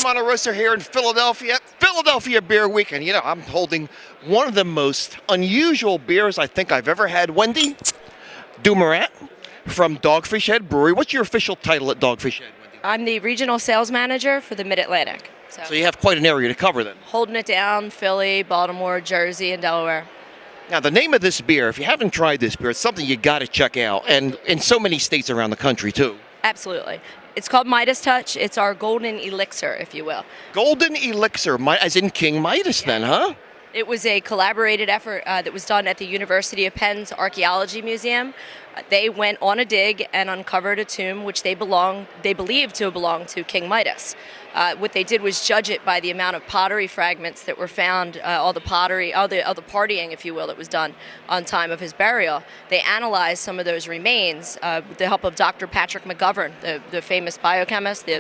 Roaster here in Philadelphia Beer Week, and I'm holding one of the most unusual beers I think I've ever had. Wendy, Domurat from Dogfish Head Brewery. What's your official title at Dogfish Head, Wendy? I'm the regional sales manager for the Mid-Atlantic. So you have quite an area to cover then. Holding it down, Philly, Baltimore, Jersey, and Delaware. Now, the name of this beer, if you haven't tried this beer, it's something you got to check out, and in so many states around the country, too. Absolutely. It's called Midas Touch. It's our golden elixir, if you will. Golden elixir, as in King Midas then, huh? It was a collaborated effort that was done at the University of Penn's Archaeology Museum. They went on a dig and uncovered a tomb which they believed to belong to King Midas. What they did was judge it by the amount of pottery fragments that were found, all the partying, if you will, that was done on time of his burial. They analyzed some of those remains with the help of Dr. Patrick McGovern, the famous biochemist, the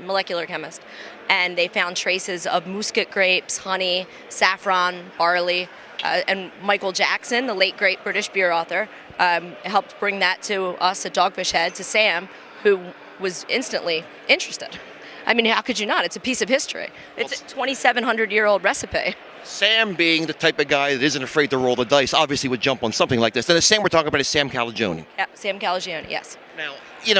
molecular chemist, and they found traces of muscat grapes, honey, saffron, barley, and Michael Jackson, the late great British beer author, helped bring that to us at Dogfish Head, to Sam, who was instantly interested. I mean, how could you not? It's a piece of history. It's a 2,700-year-old recipe. Sam, being the type of guy that isn't afraid to roll the dice, obviously would jump on something like this. And the Sam we're talking about is Sam Calagione. Yeah, Sam Calagione, yes. Now,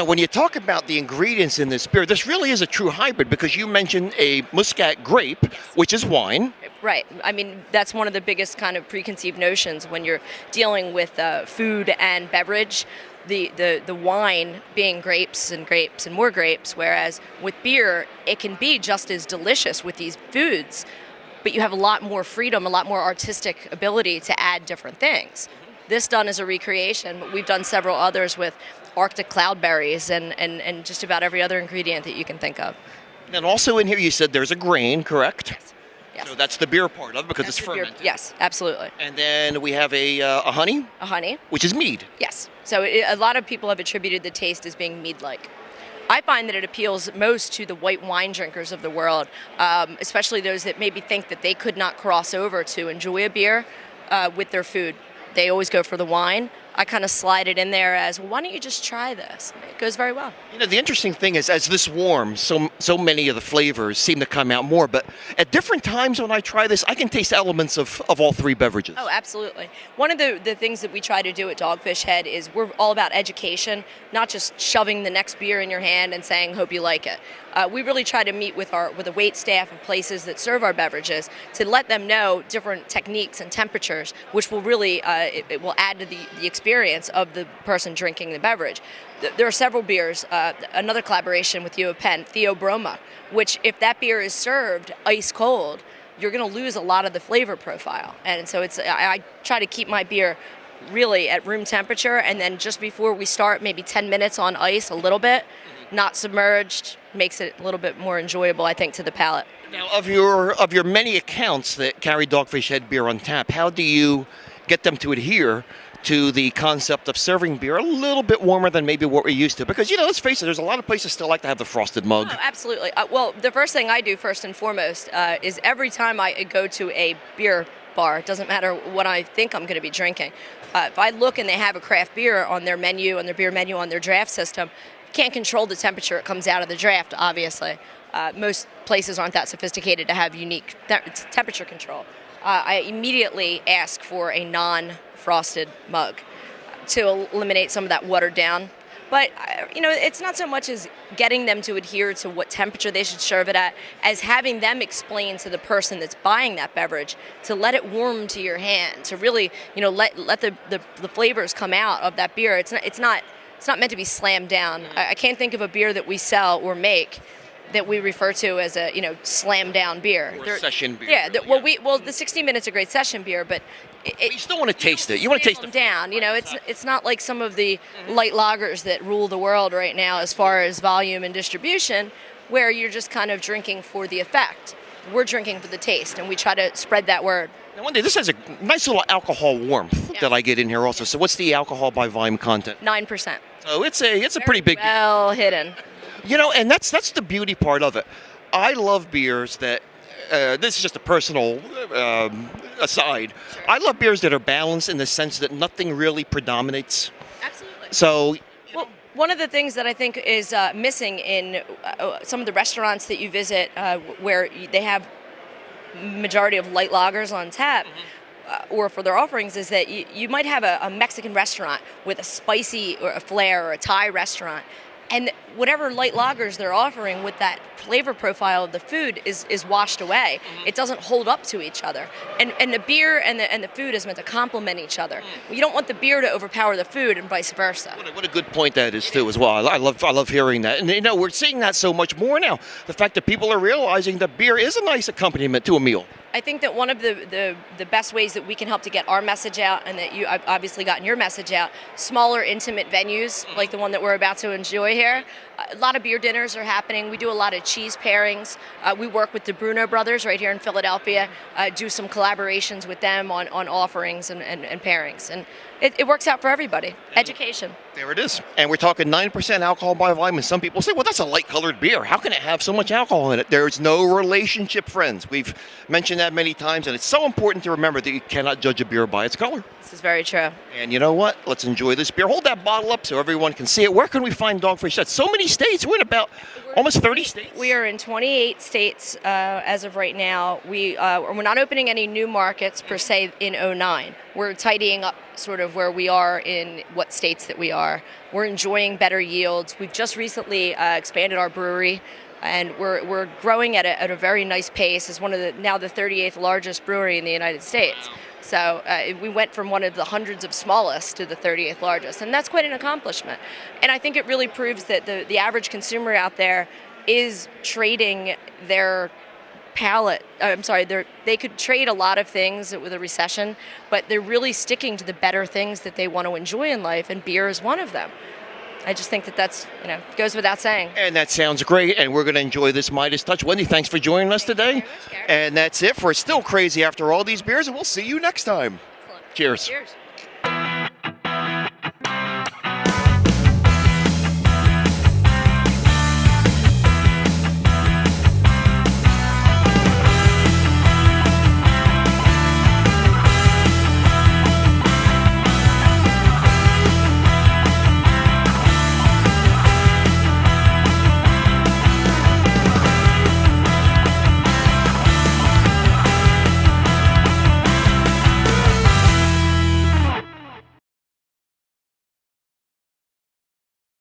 when you talk about the ingredients in this beer, this really is a true hybrid because you mentioned a muscat grape, which is wine. Right. I mean, that's one of the biggest kind of preconceived notions when you're dealing with food and beverage. The wine being grapes and more grapes, whereas with beer, it can be just as delicious with these foods, but you have a lot more freedom, a lot more artistic ability to add different things. This done as a recreation, but we've done several others with Arctic cloudberries and just about every other ingredient that you can think of. And also in here you said there's a grain, correct? Yes. Yes. So that's the beer part of it because That's it's the beer. fermented. Yes, absolutely. And then we have a honey. A honey. Which is mead. Yes. So a lot of people have attributed the taste as being mead-like. I find that it appeals most to the white wine drinkers of the world, especially those that maybe think that they could not cross over to enjoy a beer with their food. They always go for the wine. I kind of slide it in there as, well, why don't you just try this? It goes very well. The interesting thing is, as this warms, so many of the flavors seem to come out more, but at different times when I try this, I can taste elements of all three beverages. Oh, absolutely. One of the things that we try to do at Dogfish Head is we're all about education, not just shoving the next beer in your hand and saying, hope you like it. We really try to meet with a wait staff of places that serve our beverages to let them know different techniques and temperatures, which will really it will add to the experience of the person drinking the beverage. There are several beers, another collaboration with U of Penn, Theobroma, which if that beer is served ice cold, you're going to lose a lot of the flavor profile. And so I try to keep my beer really at room temperature, and then just before we start, maybe 10 minutes on ice, a little bit, not submerged, makes it a little bit more enjoyable, I think, to the palate. Now, of your many accounts that carry Dogfish Head beer on tap, how do you get them to adhere to the concept of serving beer a little bit warmer than maybe what we're used to? Because, let's face it, there's a lot of places still like to have the frosted mug. Oh, absolutely. Well, the first thing I do, first and foremost, is every time I go to a beer bar, it doesn't matter what I think I'm going to be drinking. If I look and they have a craft beer on their menu, on their beer menu, on their draft system, can't control the temperature it comes out of the draft, obviously. Most places aren't that sophisticated to have unique temperature control. I immediately ask for a non-frosted mug to eliminate some of that watered down. But, it's not so much as getting them to adhere to what temperature they should serve it at as having them explain to the person that's buying that beverage to let it warm to your hand, to really, let the flavors come out of that beer. It's not meant to be slammed down. I can't think of a beer that we sell or make that we refer to as a slam down beer. Or session beer. Yeah. The 60 minutes a great session beer, but you still want to taste it. You want to taste it down. It's not like some of the light lagers that rule the world right now as far as volume and distribution, where you're just kind of drinking for the effect. We're drinking for the taste, and we try to spread that word. Now, Wendy, this has a nice little alcohol warmth that I get in here also. So what's the alcohol by volume content? 9%. So it's a pretty big. Well hidden. And that's the beauty part of it. I love beers that. This is just a personal aside. Sure. I love beers that are balanced in the sense that nothing really predominates. Absolutely. So One of the things that I think is missing in some of the restaurants that you visit, where they have majority of light lagers on tap, or for their offerings, is that you might have a Mexican restaurant with a spicy or a flair, or a Thai restaurant, and whatever light lagers they're offering with that flavor profile of the food is washed away. It doesn't hold up to each other. And the beer and the food is meant to complement each other. You don't want the beer to overpower the food and vice versa. What a good point that is too, as well. I love hearing that, and we're seeing that so much more now. The fact that people are realizing that beer is a nice accompaniment to a meal. I think that one of the best ways that we can help to get our message out, and that I've obviously gotten your message out, smaller, intimate venues like the one that we're about to enjoy here. A lot of beer dinners are happening. We do a lot of cheese pairings. We work with the Bruno brothers right here in Philadelphia, do some collaborations with them on offerings and pairings. And it works out for everybody. Education. There it is. And we're talking 9% alcohol by volume. And some people say, well, that's a light-colored beer. How can it have so much alcohol in it? There's no relationship, friends. We've mentioned that many times, and it's so important to remember that you cannot judge a beer by its color. This is very true. And you know what? Let's enjoy this beer. Hold that bottle up so everyone can see it. Where can we find Dogfish Head? So many states. We're in about almost 30 states. We are in 28 states as of right now. We're not opening any new markets per se in '09. We're tidying up sort of where we are in what states that we are. We're enjoying better yields. We've just recently expanded our brewery, and we're growing at a very nice pace. As one of now the 38th largest brewery in the United States. So we went from one of the hundreds of smallest to the 38th largest, and that's quite an accomplishment. And I think it really proves that the average consumer out there is trading their palate. They could trade a lot of things with a recession, but they're really sticking to the better things that they want to enjoy in life, and beer is one of them. I just think that's goes without saying. And that sounds great, and we're going to enjoy this Midas Touch. Wendy, thanks for joining us today. And that's it for Still Crazy After All These Beers, and we'll see you next time. Excellent. Cheers. Cheers.